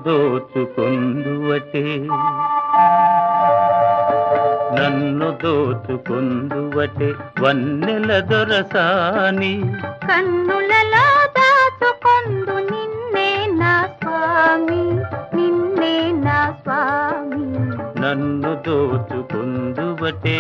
దోచుకొందువటే నన్ను దోచుకొందువటే వన్నెల దొరసాని కన్నులలో దాచుకొందు నిన్నే నా స్వామి నిన్నే నా స్వామి నన్ను దోచుకొందువటే